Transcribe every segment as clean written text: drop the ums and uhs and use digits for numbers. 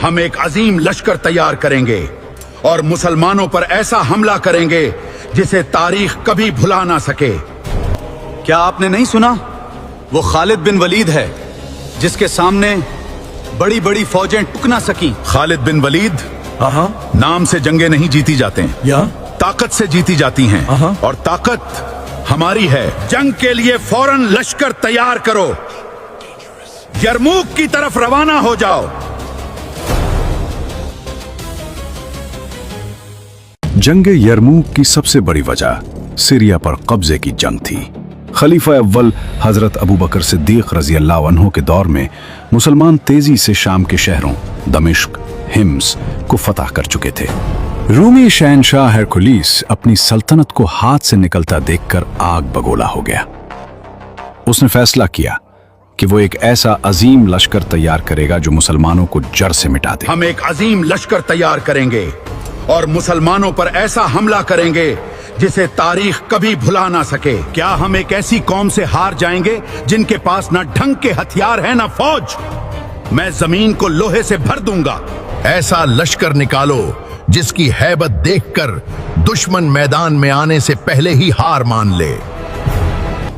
हम एक अजीम लश्कर तैयार करेंगे और मुसलमानों पर ऐसा हमला करेंगे जिसे तारीख कभी भुला ना सके। क्या आपने नहीं सुना? वो खालिद बिन वलीद है जिसके सामने बड़ी बड़ी फौजें टुक ना सकी। खालिद बिन वलीद, नाम से जंगें नहीं जीती जाते हैं, ताकत से जीती जाती हैं। और ताकत हमारी है। जंग के लिए फौरन लश्कर तैयार करो, यरमूक की तरफ रवाना हो जाओ। जंग यरमूक की सबसे बड़ी वजह सीरिया पर कब्जे की जंग थी। खलीफा अव्वल हजरत अबू बकर सिद्दीक रजी अल्लाह अन्हु के दौर में मुसलमान तेजी से शाम के शहरों दमिश्क, हिम्स को फतह कर चुके थे। रूमी शहनशाह हेरकुलिस अपनी सल्तनत को हाथ से निकलता देखकर आग बगोला हो गया। उसने फैसला किया कि वो एक ऐसा अजीम लश्कर तैयार करेगा जो मुसलमानों को जड़ से मिटा दे। हम एक अजीम लश्कर तैयार करेंगे और मुसलमानों पर ऐसा हमला करेंगे जिसे तारीख कभी भुला ना सके। क्या हम एक ऐसी कौम से हार जाएंगे जिनके पास ना ढंग के हथियार है ना फौज? मैं जमीन को लोहे से भर दूंगा। ऐसा लश्कर निकालो जिसकी हैबत देखकर दुश्मन मैदान में आने से पहले ही हार मान ले।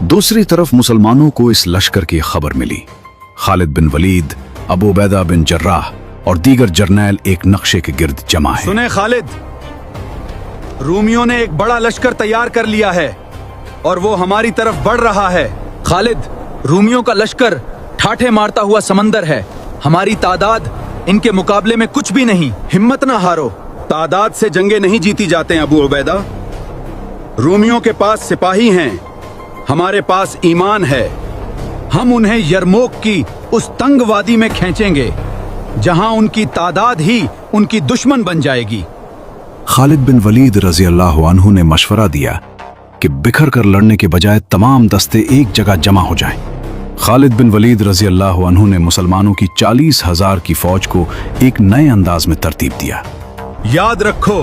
दूसरी तरफ मुसलमानों को इस लश्कर की खबर मिली। खालिद बिन वलीद, अबू उबैदा बिन जर्राह और दीगर जर्नैल एक नक्शे के गिर्द जमा है। सुने खालिद, रूमियों ने एक बड़ा लश्कर तैयार कर लिया है और वो हमारी तरफ बढ़ रहा है। खालिद, रूमियों का लश्कर ठाठे मारता हुआ समंदर है। हमारी तादाद इनके मुकाबले में कुछ भी नहीं। हिम्मत ना हारो। तादाद से जंगे नहीं जीती जाते हैं अबू उबैदा। रूमियों के पास सिपाही हैं, हमारे पास ईमान है। हम उन्हें यरमूक की उस तंग वादी में खींचेंगे जहां उनकी तादाद ही उनकी दुश्मन बन जाएगी। खालिद बिन वलीद रजी अल्लाह अन्हु ने मशवरा दिया कि बिखर कर लड़ने के बजाय तमाम दस्ते एक जगह जमा हो जाएं। खालिद बिन वलीद रजी अल्लाह अन्हु ने मुसलमानों की 40,000 की फौज को एक नए अंदाज में तरतीब दिया। याद रखो,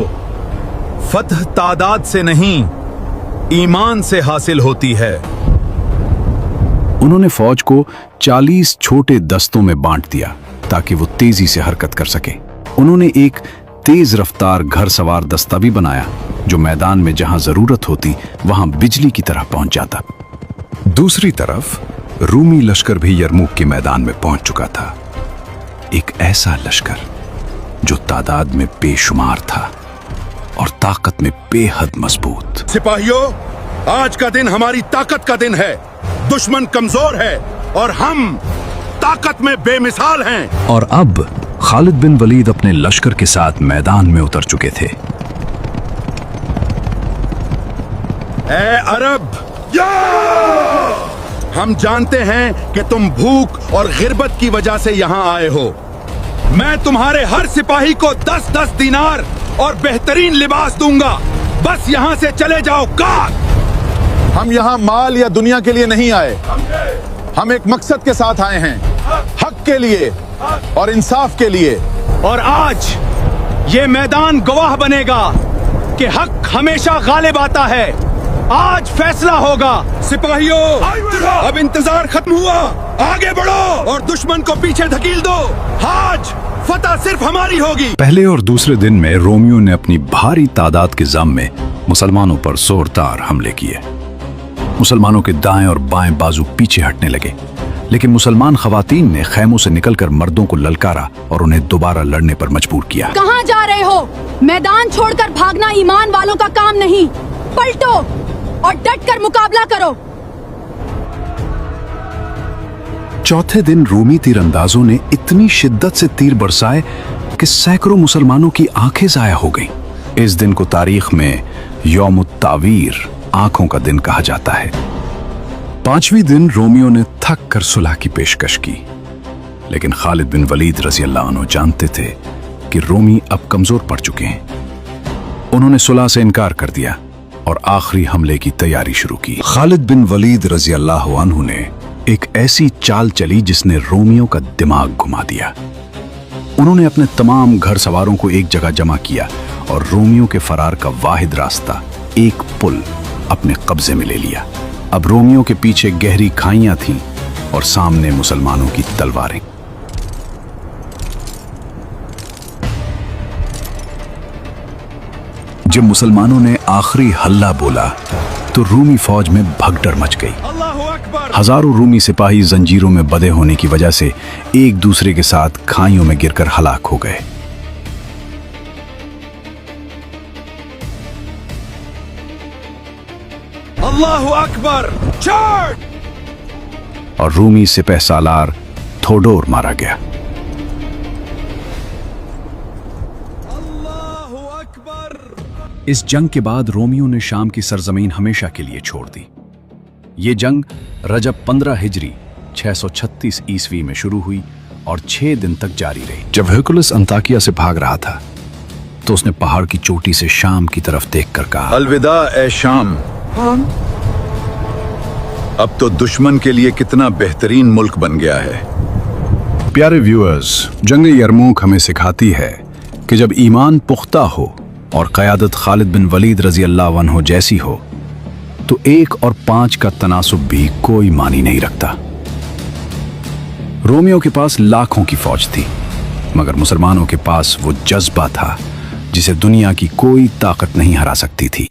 फतह तादाद से नहीं, ईमान से हासिल होती है। उन्होंने फौज को 40 छोटे दस्तों में बांट दिया ताकि वो तेजी से हरकत कर सके। उन्होंने एक तेज रफ्तार घर सवार दस्ता भी बनाया जो मैदान में जहां जरूरत होती वहां बिजली की तरह पहुंच जाता। दूसरी तरफ रूमी लश्कर भी यरमूक के मैदान में पहुंच चुका था। एक ऐसा लश्कर जो तादाद में बेशुमार था और ताकत में बेहद मजबूत। सिपाहियों, आज का दिन हमारी ताकत का दिन है। दुश्मन कमजोर है और हम ताकत में बेमिसाल हैं। और अब खालिद बिन वलीद अपने लश्कर के साथ मैदान में उतर चुके थे। ए अरब, हम जानते हैं कि तुम भूख और गिरबत की वजह से यहाँ आए हो। मैं तुम्हारे हर सिपाही को 10-10 दीनार और बेहतरीन लिबास दूंगा। बस यहाँ से चले जाओ। हम यहाँ माल या दुनिया के लिए नहीं आए। हम एक मकसद के साथ आए हैं, हक के लिए और इंसाफ के लिए। और आज ये मैदान गवाह बनेगा कि हक हमेशा गालिब आता है। आज फैसला होगा। सिपाहियों, अब इंतजार खत्म हुआ। आगे बढ़ो और दुश्मन को पीछे धकेल दो। आज फतह सिर्फ हमारी होगी। पहले और दूसरे दिन में रोमियो ने अपनी भारी तादाद के जम में मुसलमानों पर जोरदार हमले किए। मुसलमानों के दाएं और बाएं बाजू पीछे हटने लगे, लेकिन मुसलमान खवातीन ने खेमों से निकलकर मर्दों को ललकारा और उन्हें दोबारा लड़ने पर मजबूर किया। कहां जा रहे हो? मैदान छोड़कर भागना ईमान वालों का काम नहीं। पलटो और डटकर मुकाबला करो। चौथे दिन रूमी तीरंदाजों ने इतनी शिद्दत से तीर बरसाए कि सैकड़ों मुसलमानों की आंखें जाया हो गईं। इस दिन को तारीख में यौमुत तावीर, आंखों का दिन कहा जाता है। पांचवीं दिन रोमियो ने थक कर सुलह की पेशकश की, लेकिन खालिद बिन वलीद रजी अल्लाह अन्हु जानते थे कि रोमी अब कमजोर पड़ चुके हैं। उन्होंने सुलह से इनकार कर दिया और आखिरी हमले की तैयारी शुरू की। खालिद बिन वलीद रजी अल्लाह अन्हु ने एक ऐसी चाल चली जिसने रोमियों का दिमाग घुमा दिया। उन्होंने अपने तमाम घर सवारों को एक जगह जमा किया और रोमियों के फरार का वाहिद रास्ता, एक पुल, अपने कब्जे में ले लिया। अब रोमियों के पीछे गहरी खाइयां थीं और सामने मुसलमानों की तलवारें। जब मुसलमानों ने आखिरी हल्ला बोला तो रूमी फौज में भगदड़ मच गई। हजारों रूमी सिपाही जंजीरों में बंधे होने की वजह से एक दूसरे के साथ खाइयों में गिरकर हलाक हो गए। अल्लाहु अकबर! चार्ज! और रूमी सिपह सालार थोडोर मारा गया। अल्लाहु अकबर! इस जंग के बाद रोमियों ने शाम की सरजमीन हमेशा के लिए छोड़ दी। ये जंग रजब 15 हिजरी 636 ईस्वी में शुरू हुई और 6 दिन तक जारी रही। जब हर्कुलस अंताकिया से भाग रहा था तो उसने पहाड़ की चोटी से शाम की तरफ देखकर कहा, अलविदा ए शाम। अब तो दुश्मन के लिए कितना बेहतरीन मुल्क बन गया है। प्यारे व्यूअर्स, जंग यरमूक हमें सिखाती है कि जब ईमान पुख्ता हो और क़यादत खालिद बिन वलीद रजी अल्लाह अन्हु जैसी हो तो 1 और 5 का तनासुब भी कोई मानी नहीं रखता। रोमियों के पास लाखों की फौज थी, मगर मुसलमानों के पास वो जज्बा था जिसे दुनिया की कोई ताकत नहीं हरा सकती थी।